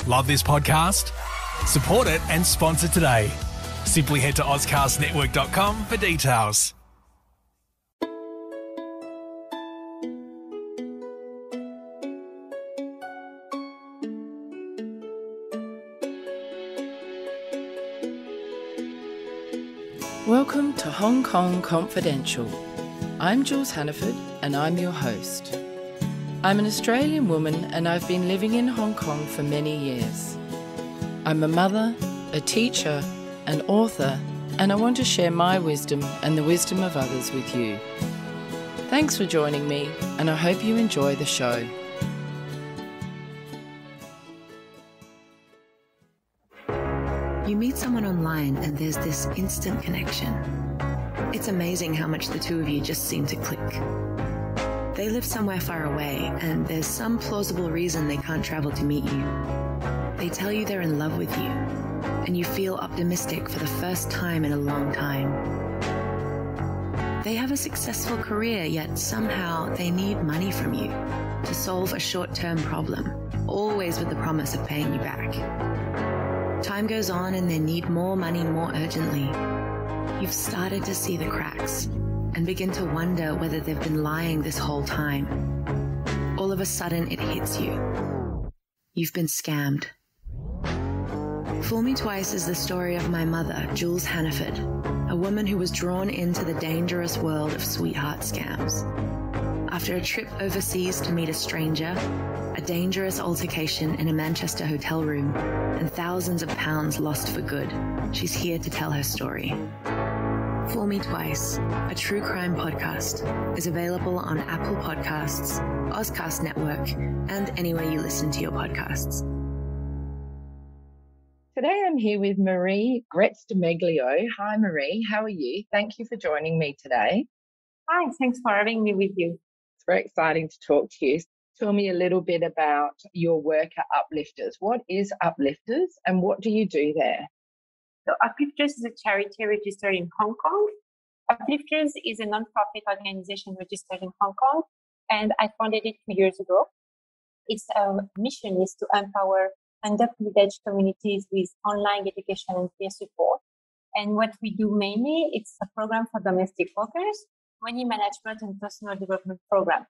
Love this podcast? Support it and sponsor today. Simply head to ozcastnetwork.com for details. Welcome to Hong Kong Confidential. I'm Jules Hannaford and I'm your host. I'm an Australian woman and I've been living in Hong Kong for many years. I'm a mother, a teacher, an author, and I want to share my wisdom and the wisdom of others with you. Thanks for joining me and I hope you enjoy the show. You meet someone online and there's this instant connection. It's amazing how much the two of you just seem to click. They live somewhere far away and there's some plausible reason they can't travel to meet you. They tell you they're in love with you and you feel optimistic for the first time in a long time. They have a successful career, yet somehow they need money from you to solve a short-term problem, always with the promise of paying you back. Time goes on and they need more money more urgently. You've started to see the cracks and begin to wonder whether they've been lying this whole time. All of a sudden it hits you. You've been scammed. Fool Me Twice is the story of my mother, Jules Hannaford, a woman who was drawn into the dangerous world of sweetheart scams. After a trip overseas to meet a stranger, a dangerous altercation in a Manchester hotel room, and thousands of pounds lost for good, she's here to tell her story. Fool Me Twice, a true crime podcast, is available on Apple Podcasts, Ozcast Network, and anywhere you listen to your podcasts. Today I'm here with Marie Kretz Di Meglio. Hi Marie, how are you? Thank you for joining me today. Hi, thanks for having me with you. It's very exciting to talk to you. Tell me a little bit about your work at Uplifters. What is Uplifters and what do you do there? So Uplifters is a charity registered in Hong Kong. Uplifters is a non-profit organization registered in Hong Kong, and I founded it 2 years ago. Its mission is to empower underprivileged communities with online education and peer support. And what we do mainly, it's a program for domestic workers, money management and personal development program.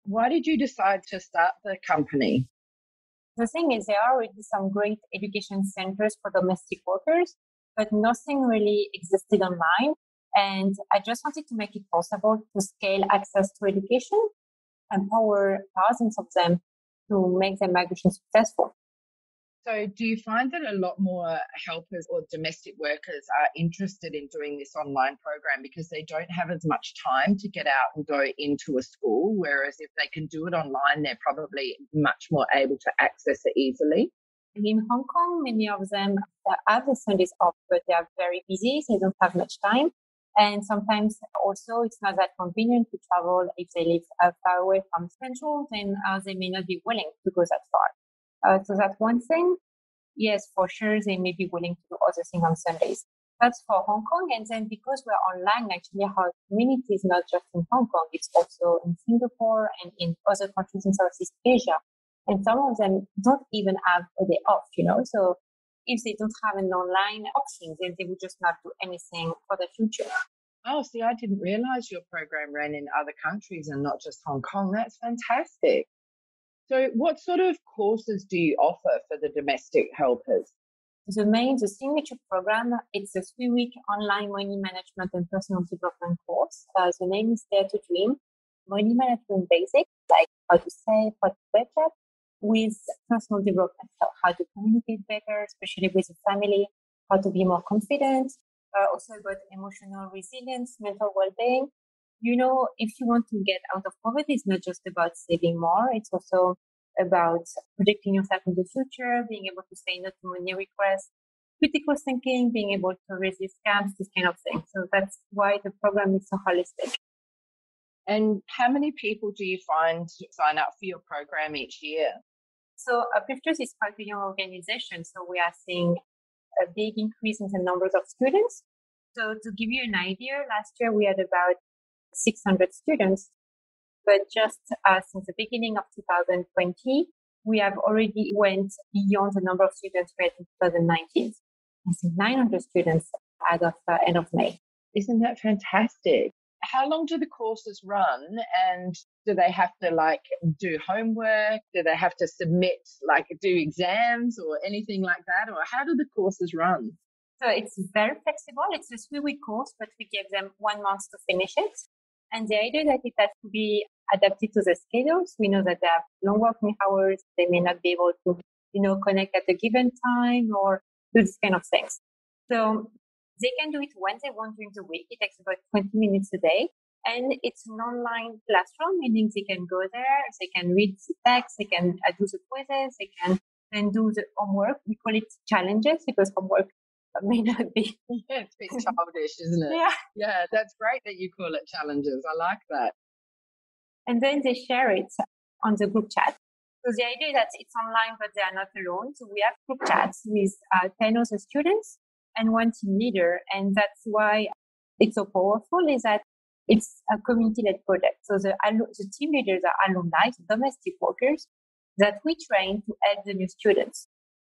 Why did you decide to start the company? The thing is, there are already some great education centers for domestic workers, but nothing really existed online. And I just wanted to make it possible to scale access to education, empower thousands of them to make their migration successful. So do you find that a lot more helpers or domestic workers are interested in doing this online program because they don't have as much time to get out and go into a school, whereas if they can do it online, they're probably much more able to access it easily? In Hong Kong, many of them have the Sundays off, but they are very busy, so they don't have much time. And sometimes also it's not that convenient to travel if they live far away from Central, then they may not be willing to go that far. So that's one thing. Yes, for sure, they may be willing to do other things on Sundays. That's for Hong Kong. And then because we're online, actually, our community is not just in Hong Kong. It's also in Singapore and in other countries in Southeast Asia. And some of them don't even have a day off, So if they don't have an online option, then they would just not do anything for the future. Oh, see, I didn't realize your program ran in other countries and not just Hong Kong. That's fantastic. So what sort of courses do you offer for the domestic helpers? The signature program, it's a 3-week online money management and personal development course. The name is Dare to Dream. Money management basics, like how to save, how to budget, with personal development, so how to communicate better, especially with the family, how to be more confident, also about emotional resilience, mental well-being. If you want to get out of poverty, it's not just about saving more. It's also about projecting yourself in the future, being able to say no to money requests, critical thinking, being able to resist scams, this kind of thing. So that's why the program is so holistic. And how many people do you find sign up for your program each year? So Uplifters is quite a young organization. So we are seeing a big increase in the numbers of students. So to give you an idea, last year we had about 600 students, but just since the beginning of 2020, we have already went beyond the number of students we had in 2019. I think 900 students as of end of May. Isn't that fantastic? How long do the courses run, and do they have to do homework? Do they have to submit, do exams or anything like that? Or how do the courses run? So it's very flexible. It's a 3-week course, but we give them 1 month to finish it. And the idea that it has to be adapted to the schedules. We know that they have long working hours. They may not be able to, connect at a given time or do this kind of things. So they can do it when they want during the week. It takes about 20 minutes a day. And it's an online classroom, meaning they can go there, they can read the text, they can do the quizzes, they can then do the homework. We call it challenges because homework may not be. Yeah, it's a bit childish, isn't it? Yeah. Yeah, that's great that you call it challenges. I like that. And then they share it on the group chat. So the idea is that it's online, but they are not alone. So we have group chats with 10 other students and 1 team leader. And that's why it's so powerful, is that it's a community-led project. So the team leaders are alumni, domestic workers that we train to help the new students.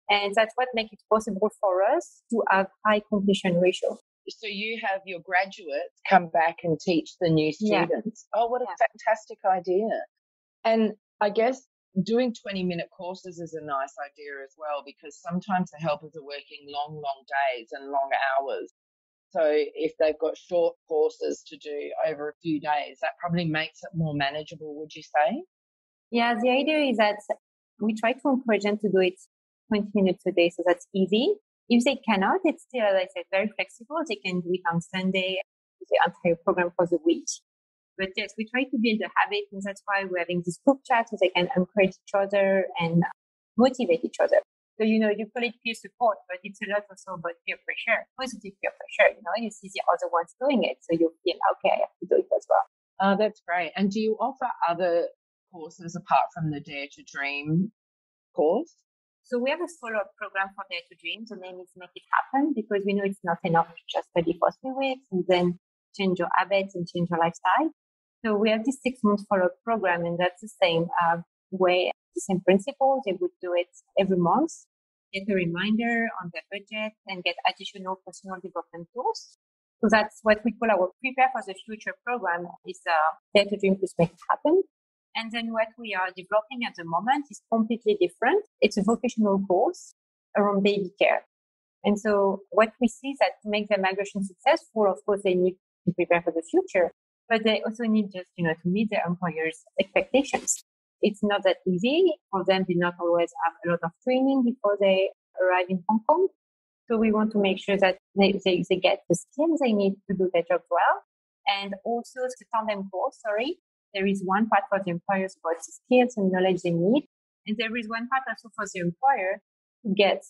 And that's what makes it possible for us to have high completion ratio. So you have your graduates come back and teach the new students. Yeah. Oh, what a fantastic idea. And I guess doing 20-minute courses is a nice idea as well, because sometimes the helpers are working long days and long hours. So if they've got short courses to do over a few days, that probably makes it more manageable, would you say? Yeah, the idea is that we try to encourage them to do it 20 minutes a day, so that's easy. If they cannot, it's still, as I said, very flexible. They can do it on Sunday, the entire program for the week. But yes, we try to build a habit, and that's why we're having this group chat so they can encourage each other and motivate each other. So, you call it peer support, but it's a lot also about peer pressure, positive peer pressure. You see the other ones doing it, so you feel, okay, I have to do it as well. Oh, that's great. And do you offer other courses apart from the Dare to Dream course? So we have a follow-up program for Dare to Dream. The name is Make It Happen, because we know it's not enough to just study for 3 weeks and then change your habits and change your lifestyle. So we have this 6-month follow-up program, and that's the same way, the same principle. They would do it every month, get a reminder on their budget, and get additional personal development tools. So that's what we call our Prepare for the Future program, is Dare to Dream plus Make It Happen. And then what we are developing at the moment is completely different. It's a vocational course around baby care. And so what we see is that to make their migration successful, of course, they need to prepare for the future, but they also need just, to meet their employers' expectations. It's not that easy for them. They not always have a lot of training before they arrive in Hong Kong. So we want to make sure that they get the skills they need to do their job well. And also the tandem course, there is one part for the employers about the skills and knowledge they need. And there is one part also for the employer to get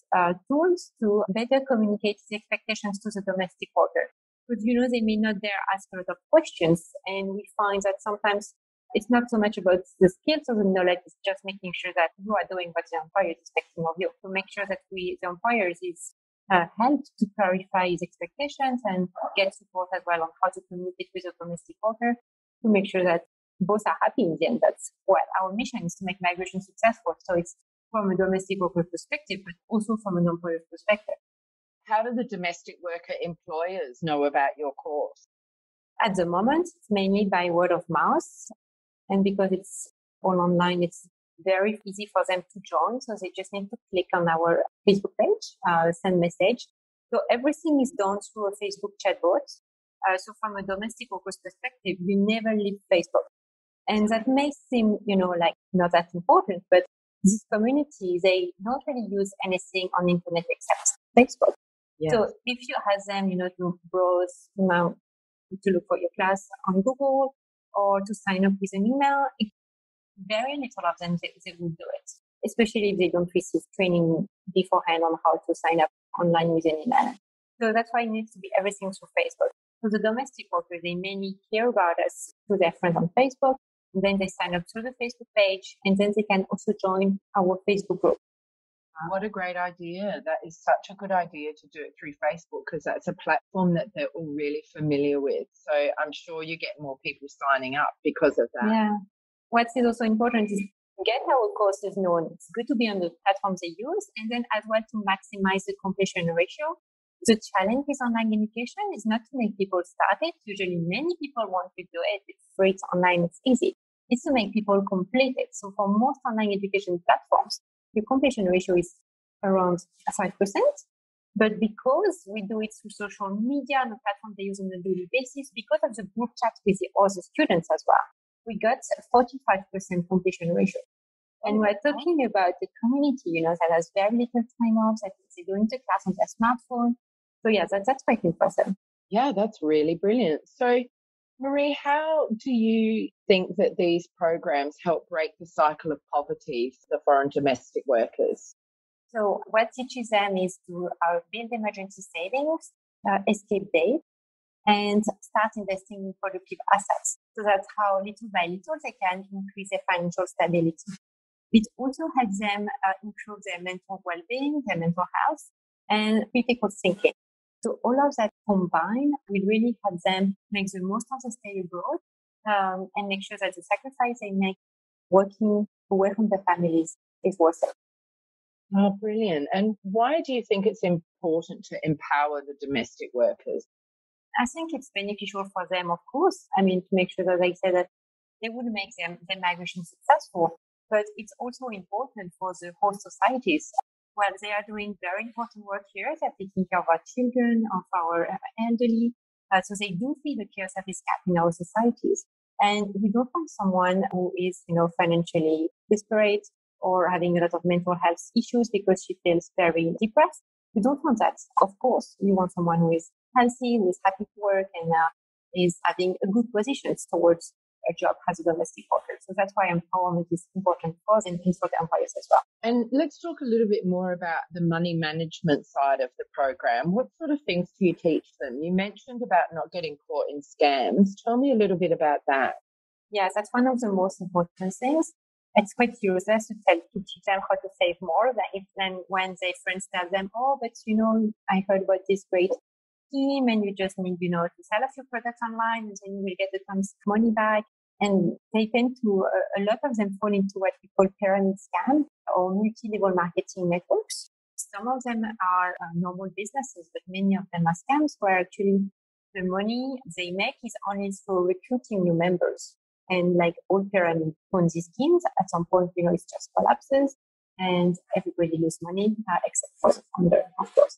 tools to better communicate the expectations to the domestic worker. Because, they may not dare ask a lot of questions. And we find that sometimes it's not so much about the skills or the knowledge, it's just making sure that you are doing what the employer is expecting of you. To make sure that the employers is helped to clarify his expectations and get support as well on how to communicate with the domestic worker to make sure that both are happy in the end. That's what our mission is, to make migration successful. So it's from a domestic worker perspective, but also from an employer's perspective. How do the domestic worker employers know about your course? At the moment, it's mainly by word of mouth. And because it's all online, it's very easy for them to join. So they just need to click on our Facebook page, send message. So everything is done through a Facebook chatbot. So from a domestic worker's perspective, you never leave Facebook. And that may seem, like not that important, but this community, they don't really use anything on the internet except Facebook. Yeah. So if you ask them, to browse, to look for your class on Google or to sign up with an email, very little of them, they will do it, especially if they don't receive training beforehand on how to sign up online with an email. So that's why it needs to be everything through Facebook. So the domestic workers, they mainly hear about us through their friends on Facebook. And then they sign up through the Facebook page, and then they can also join our Facebook group. What a great idea. That is such a good idea to do it through Facebook, because that's a platform that they're all really familiar with. So I'm sure you get more people signing up because of that. Yeah. What is also important is get our courses known. It's good to be on the platforms they use, and then as well to maximize the completion ratio. The challenge with online education is not to make people start it. Usually many people want to do it. It's free, it's online, it's easy. It's to make people complete it. So for most online education platforms, the completion ratio is around 5%. But because we do it through social media and the platform they use on a daily basis, because of the group chat with the other students as well, we got a 45% completion ratio. And we're talking about the community, that has very little time off, that they go into class on their smartphone. So yeah, that's quite impressive. Yeah, that's really brilliant. So Marie, how do you think that these programs help break the cycle of poverty for the foreign domestic workers? So what teaches them is to build emergency savings, escape date, and start investing in productive assets. So that's how little by little they can increase their financial stability. It also helps them improve their mental well-being, their mental health, and critical thinking. So all of that combined will really help them make the most of the stay abroad and make sure that the sacrifice they make working away from their families is worth it. Oh, brilliant. And why do you think it's important to empower the domestic workers? I think it's beneficial for them, of course. To make sure that they say that they would make their migration successful. But it's also important for the host societies. Well, they are doing very important work here. They're taking care of our children, of our elderly. So they do feel the care service gap in our societies. And we don't want someone who is, financially desperate or having a lot of mental health issues because she feels very depressed. We don't want that. Of course, we want someone who is healthy, who is happy to work, and is having a good position towards a job as a domestic worker. So that's why empowerment is important for us and for the employers as well. And let's talk a little bit more about the money management side of the program. What sort of things do you teach them? You mentioned about not getting caught in scams. Tell me a little bit about that. Yes, that's one of the most important things. It's quite useless to teach them how to save more than when their friends tell them, oh, but I heard about this great scheme and you just need, to sell a few products online and then you will get the tons of money back. And they tend to, a lot of them fall into what we call pyramid scam or multi-level marketing networks. Some of them are normal businesses, but many of them are scams where actually the money they make is only through recruiting new members. And like all pyramid Ponzi schemes, at some point, it just collapses and everybody loses money except for the founder, of course.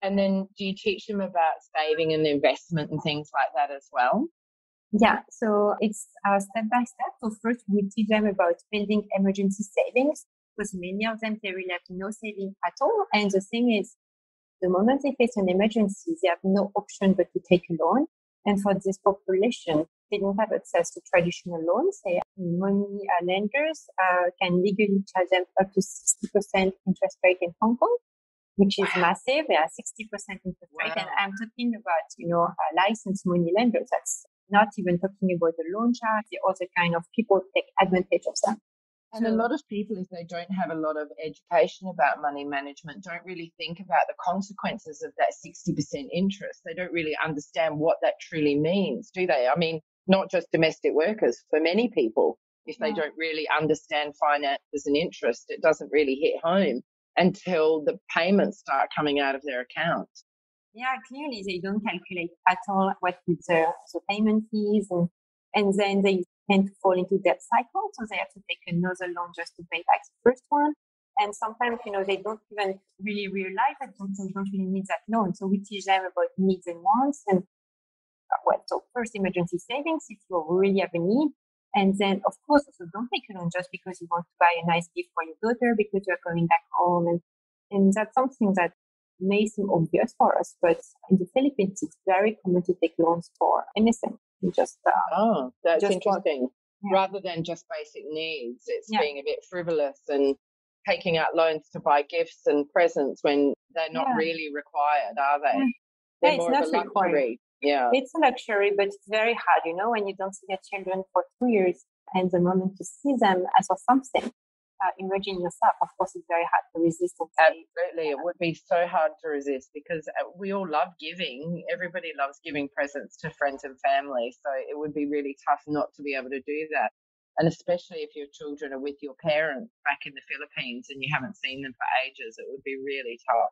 And then do you teach them about saving and investment and things like that as well? Yeah, so it's step by step. So first we teach them about building emergency savings because many of them, they really have no saving at all. And the thing is, the moment they face an emergency, they have no option but to take a loan. And for this population, they don't have access to traditional loans. Money lenders can legally charge them up to 60% interest rate in Hong Kong, which is massive. 60% interest rate. And I'm talking about, licensed money lenders. That's not even talking about the loan sharks, the other kind of people take advantage of them. And a lot of people, if they don't have a lot of education about money management, don't really think about the consequences of that 60% interest. They don't really understand what that truly means, do they? Not just domestic workers, for many people, if they don't really understand finances and interest, it doesn't really hit home until the payments start coming out of their account. Yeah, clearly they don't calculate at all what with the payment fees and then they tend to fall into debt cycle. So they have to take another loan just to pay back the first one. And sometimes, they don't even really realize that they don't really need that loan. So we teach them about needs and wants. And so first emergency savings if you really have a need. And then, of course, also don't take a loan just because you want to buy a nice gift for your daughter because you're coming back home. And that's something that may seem obvious for us, but in the Philippines, it's very common to take loans for anything. That's interesting. Rather than just basic needs, it's being a bit frivolous and taking out loans to buy gifts and presents when they're not really required, are they? They're more of a luxury. Required. Yeah, it's a luxury, but it's very hard, when you don't see your children for 2 years and the moment to see them as of something. Imagine yourself, of course, it's very hard to resist. Absolutely. It would be so hard to resist because we all love giving. Everybody loves giving presents to friends and family. So it would be really tough not to be able to do that. And especially if your children are with your parents back in the Philippines and you haven't seen them for ages, it would be really tough.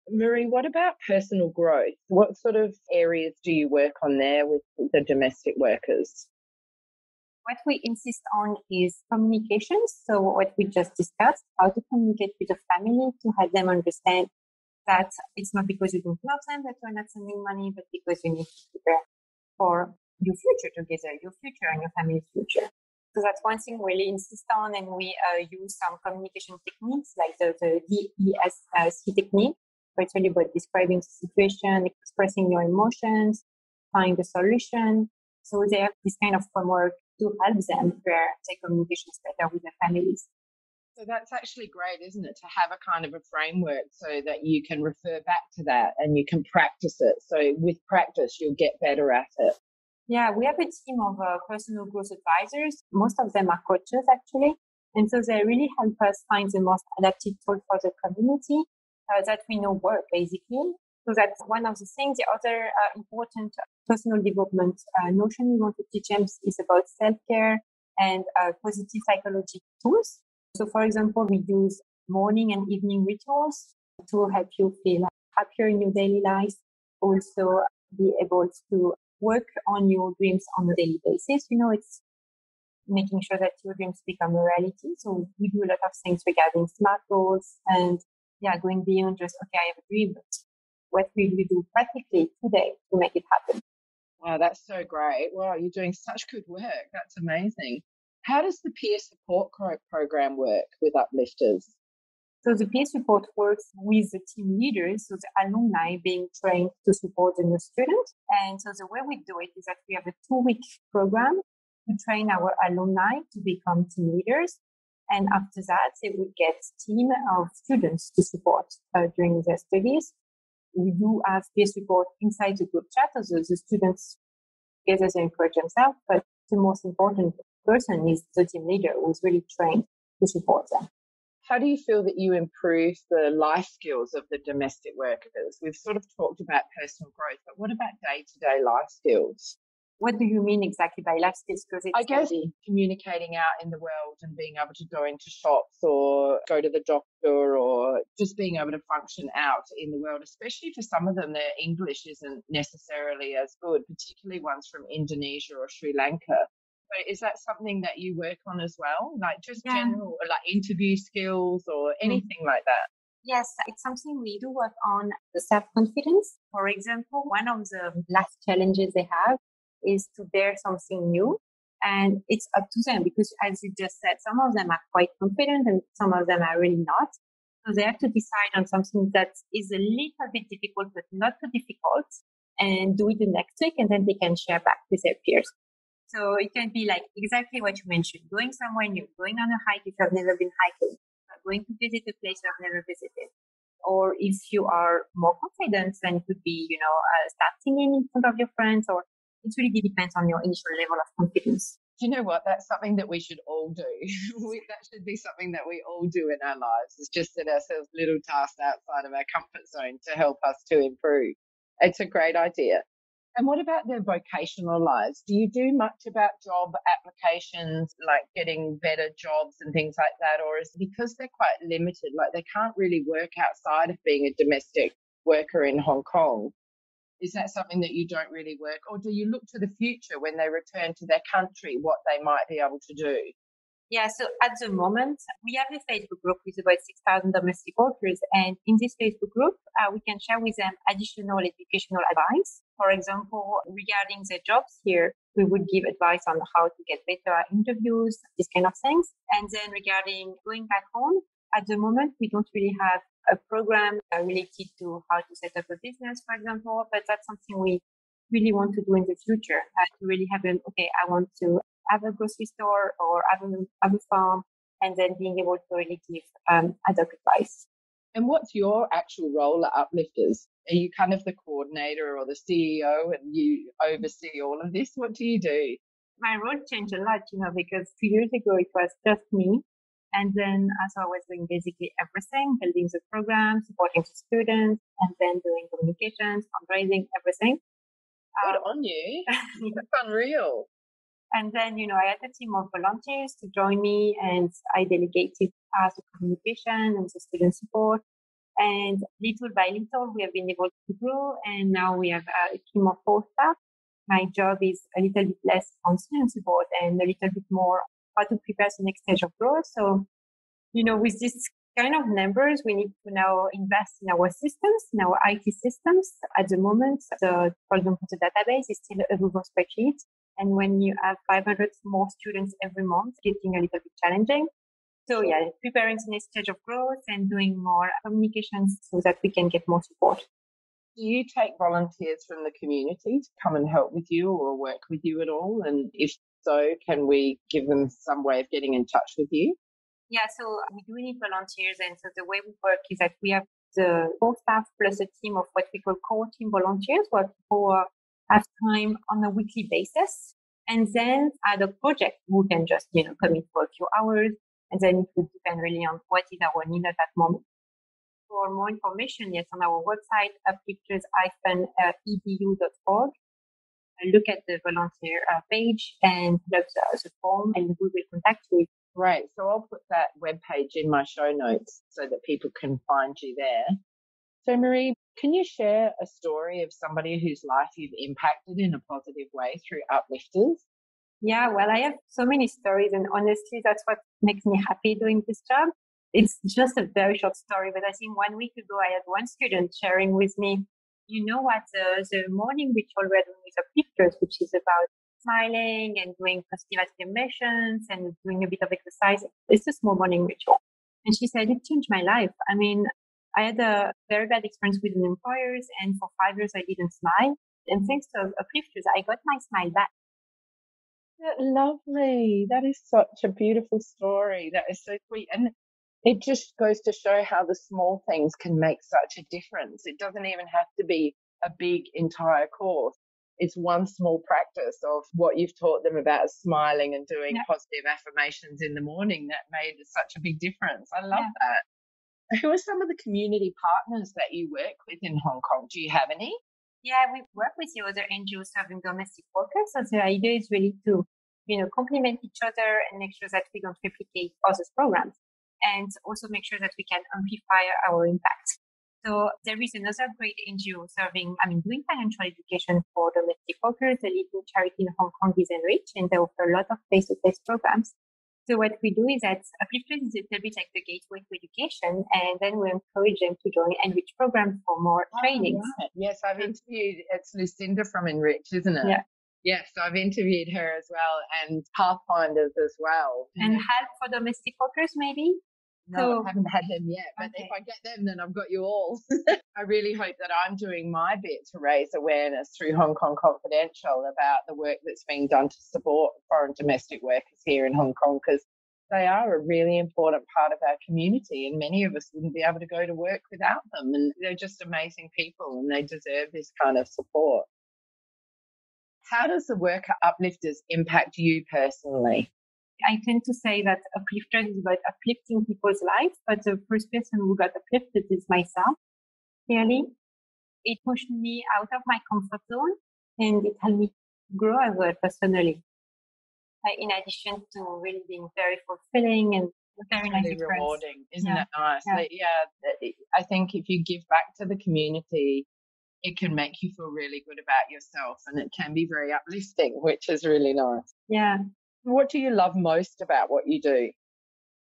Marie, what about personal growth? What sort of areas do you work on there with the domestic workers? What we insist on is communication. So what we just discussed, how to communicate with the family to help them understand that it's not because you don't love them that you're not sending money, but because you need to prepare for your future together, your future and your family's future. So that's one thing we really insist on, and we use some communication techniques like the DESC technique, where it's really about describing the situation, expressing your emotions, find the solution. So they have this kind of framework to help them prepare their communications better with their families. So that's actually great, isn't it, to have a kind of a framework so that you can refer back to that and you can practice it. So with practice, you'll get better at it. Yeah, we have a team of personal growth advisors. Most of them are coaches, actually. And so they really help us find the most adapted tool for the community that we know work, basically. So that's one of the things. The other important personal development notion we want to teach them is about self-care and positive psychology tools. So, for example, we use morning and evening rituals to help you feel happier in your daily life. Also, be able to work on your dreams on a daily basis. You know, it's making sure that your dreams become a reality. So we do a lot of things regarding SMART goals and going beyond just, okay, I have a dream, but what will you do practically today to make it happen? Wow, that's so great. Wow, you're doing such good work. That's amazing. How does the peer support program work with Uplifters? So the peer support works with the team leaders, so the alumni being trained to support the new student. And so the way we do it is that we have a 2-week program to train our alumni to become team leaders. And after that, they would get a team of students to support during their studies. We do have peer support inside the group chat, so the students together they encourage themselves, but the most important person is the team leader who's really trained to support them. How do you feel that you improve the life skills of the domestic workers? We've sort of talked about personal growth, but what about day-to-day life skills? What do you mean exactly by life skills? Because I guess communicating out in the world and being able to go into shops or go to the doctor or just being able to function out in the world, especially for some of them, their English isn't necessarily as good, particularly ones from Indonesia or Sri Lanka. So is that something that you work on as well? Like just general, like interview skills or anything like that? Yes, it's something we do work on, the self-confidence. For example, one of the last challenges they have is to dare something new. And it's up to them because, as you just said, some of them are quite confident and some of them are really not. So they have to decide on something that is a little bit difficult, but not too difficult, and do it the next week, and then they can share back with their peers. So it can be like exactly what you mentioned, going somewhere new, going on a hike if you've never been hiking, going to visit a place you've never visited. Or if you are more confident, then it could be, start singing in front of your friends, or it really depends on your initial level of confidence. You know what? That's something that we should all do. That should be something that we all do in our lives, is just set ourselves little tasks outside of our comfort zone to help us to improve. It's a great idea. And what about their vocational lives? Do you do much about job applications, like getting better jobs and things like that? Or is it because they're quite limited, like they can't really work outside of being a domestic worker in Hong Kong? Is that something that you don't really work? Or do you look to the future when they return to their country, what they might be able to do? Yeah, so at the moment, we have a Facebook group with about 6,000 domestic workers. And in this Facebook group, we can share with them additional educational advice. For example, regarding their jobs here, we would give advice on how to get better at interviews, these kind of things. And then regarding going back home, at the moment, we don't really have a program related to how to set up a business, for example, but that's something we really want to do in the future, to really have I want to have a grocery store or have a farm, and then being able to really give ad hoc advice. And what's your actual role at Uplifters? Are you kind of the coordinator or the CEO and you oversee all of this? What do you do? My role changed a lot, because 2 years ago it was just me. And then I was doing basically everything, building the program, supporting the students, and then doing communications, fundraising, everything. Good on you. That's unreal. And then, I had a team of volunteers to join me, and I delegated the communication and the student support. And little by little, we have been able to grow. And now we have a team of 4 staff. My job is a little bit less on student support and a little bit more how to prepare the next stage of growth. So, with this kind of numbers, we need to now invest in our systems, in our IT systems. At the moment, for example, the database is still a Google spreadsheet. And when you have 500 more students every month, it's getting a little bit challenging. So preparing the next stage of growth and doing more communications so that we can get more support. Do you take volunteers from the community to come and help with you or work with you at all? And if so, can we give them some way of getting in touch with you? Yeah, so we do need volunteers. And so the way we work is that we have the 4 staff plus a team of what we call core team volunteers, who have time on a weekly basis. And then at a project, who can just, come in for a few hours. And then it would depend really on what is our need at that moment. For more information, on our website, uplifters-edu.org. Look at the volunteer page and fill up the form, and we will contact you. Great. So I'll put that webpage in my show notes so that people can find you there. So Marie, can you share a story of somebody whose life you've impacted in a positive way through Uplifters? Yeah, well, I have so many stories, and honestly, that's what makes me happy doing this job. It's just a very short story, but I think 1 week ago, I had one student sharing with me, the morning ritual we're doing with Uplifters, which is about smiling and doing positive affirmations and doing a bit of exercise. It's a small morning ritual. And she said, it changed my life. I mean, I had a very bad experience with employers, and for 5 years, I didn't smile. And thanks to Uplifters, I got my smile back. Lovely. That is such a beautiful story. That is so sweet. And it just goes to show how the small things can make such a difference. It doesn't even have to be a big entire course. It's one small practice of what you've taught them about smiling and doing positive affirmations in the morning that made such a big difference. I love that. Who are some of the community partners that you work with in Hong Kong? Do you have any? Yeah, we work with the other NGOs serving domestic workers. So the idea is really to, complement each other and make sure that we don't replicate others' programs, and also make sure that we can amplify our impact. So there is another great NGO doing financial education for domestic workers. The leading charity in Hong Kong is Enrich, and they offer a lot of face-to-face programs. So what we do is that Uplifters is a little bit like the gateway to education, and then we encourage them to join Enrich programs for more trainings. Right. Yes, I've interviewed, it's Lucinda from Enrich, isn't it? Yeah. Yes, I've interviewed her as well, and Pathfinders as well. And Help for Domestic Workers, maybe? No, I haven't had them yet, but if I get them, then I've got you all. I really hope that I'm doing my bit to raise awareness through Hong Kong Confidential about the work that's being done to support foreign domestic workers here in Hong Kong, because they are a really important part of our community, and many of us wouldn't be able to go to work without them. And they're just amazing people, and they deserve this kind of support. How does the work at Uplifters impact you personally? I tend to say that Uplifters is about uplifting people's lives, but the first person who got uplifted is myself. Clearly, it pushed me out of my comfort zone, and it helped me grow as well personally. In addition to really being very fulfilling and very nice really rewarding, isn't it nice? I think if you give back to the community, it can make you feel really good about yourself, and it can be very uplifting, which is really nice. Yeah. What do you love most about what you do?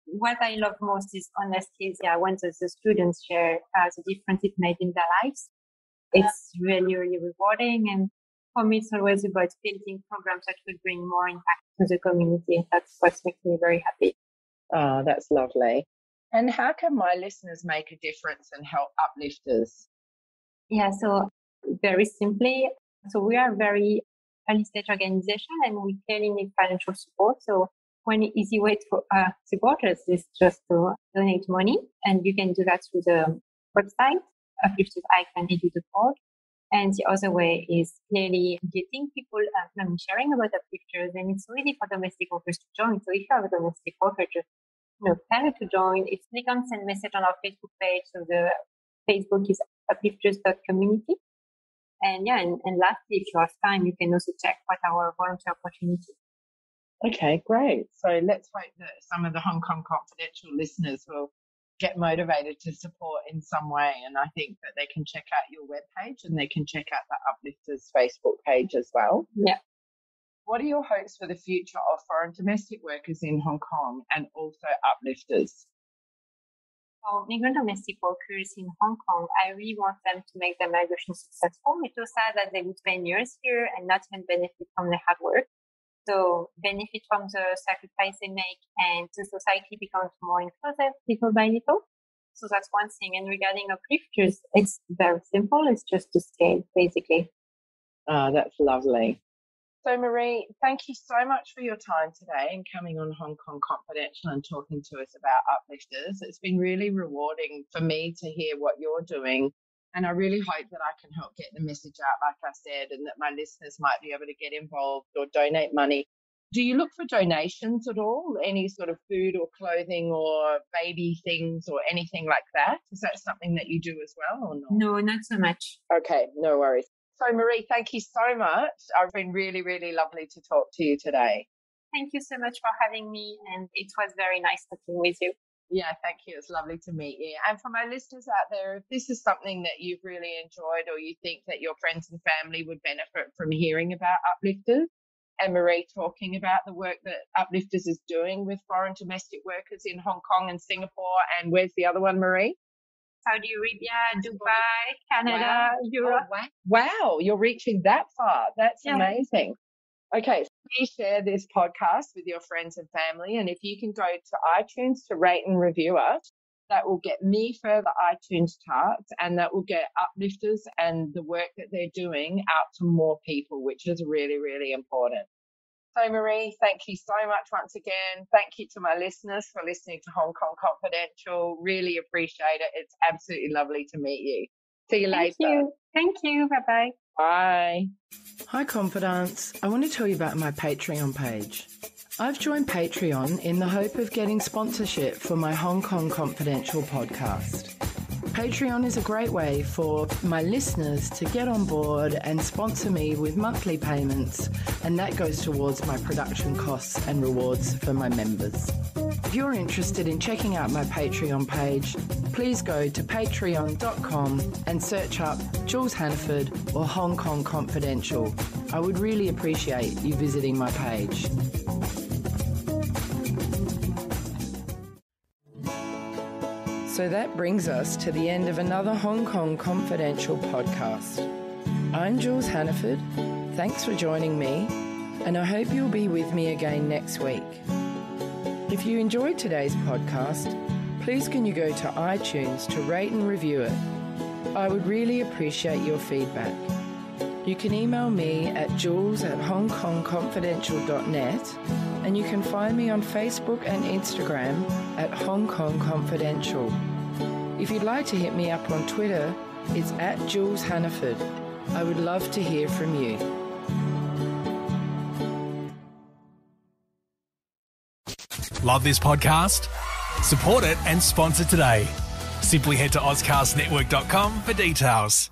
What I love most is honesty. When the students share the difference it made in their lives, it's really, really rewarding. And for me, it's always about building programs that will bring more impact to the community. That's what makes me very happy. Oh, that's lovely. And how can my listeners make a difference and help Uplifters? Yeah, so very simply, we are a very early stage organization, and we clearly need financial support. So one easy way to support us is just to donate money, and you can do that through the website, uplifters-edu.org. And the other way is clearly getting people sharing about Uplifters, and it's really for domestic workers to join. So if you have a domestic worker, just tell her to join. It's click on send message on our Facebook page. So the Facebook is uplifters.community. And lastly, if you have time, you can also check what our volunteer opportunities. Okay, great. So let's hope that some of the Hong Kong Confidential listeners will get motivated to support in some way. And I think that they can check out your webpage and they can check out the Uplifters Facebook page as well. Yeah. What are your hopes for the future of foreign domestic workers in Hong Kong and also Uplifters? For migrant domestic workers in Hong Kong, I really want them to make their migration successful. It's so sad that they would spend years here and not even benefit from their hard work. So benefit from the sacrifice they make, and the society becomes more inclusive little by little. So that's one thing. And regarding uplifters, it's very simple. It's just to scale, basically. That's lovely. So Marie, thank you so much for your time today and coming on Hong Kong Confidential and talking to us about Uplifters. It's been really rewarding for me to hear what you're doing. And I really hope that I can help get the message out, like I said, and that my listeners might be able to get involved or donate money. Do you look for donations at all? Any sort of food or clothing or baby things or anything like that? Is that something that you do as well or not? No, not so much. Okay, no worries. So Marie, thank you so much. It's been really, really lovely to talk to you today. Thank you so much for having me, and it was very nice talking with you. Yeah, thank you. It's lovely to meet you. And for my listeners out there, if this is something that you've really enjoyed or you think that your friends and family would benefit from hearing about Uplifters and Marie talking about the work that Uplifters is doing with foreign domestic workers in Hong Kong and Singapore, and where's the other one, Marie? Saudi Arabia, Dubai, Canada, Europe. Oh, wow, you're reaching that far. That's amazing. Okay, so please share this podcast with your friends and family. And if you can go to iTunes to rate and review us, that will get me further iTunes charts, and that will get Uplifters and the work that they're doing out to more people, which is really, really important. So Marie, thank you so much once again. Thank you to my listeners for listening to Hong Kong Confidential. Really appreciate it. It's absolutely lovely to meet you. See you later. Thank you. Bye-bye. Bye. Hi, Confidants. I want to tell you about my Patreon page. I've joined Patreon in the hope of getting sponsorship for my Hong Kong Confidential podcast. Patreon is a great way for my listeners to get on board and sponsor me with monthly payments, and that goes towards my production costs and rewards for my members. If you're interested in checking out my Patreon page, please go to patreon.com and search up Jules Hannaford or Hong Kong Confidential. I would really appreciate you visiting my page. So that brings us to the end of another Hong Kong Confidential podcast. I'm Jules Hannaford. Thanks for joining me, and I hope you'll be with me again next week. If you enjoyed today's podcast, please can you go to iTunes to rate and review it. I would really appreciate your feedback. You can email me at jules@hongkongconfidential.net, and you can find me on Facebook and Instagram at Hong Kong Confidential. If you'd like to hit me up on Twitter, it's at Jules Hannaford. I would love to hear from you. Love this podcast? Support it and sponsor today. Simply head to AuscastNetwork.com for details.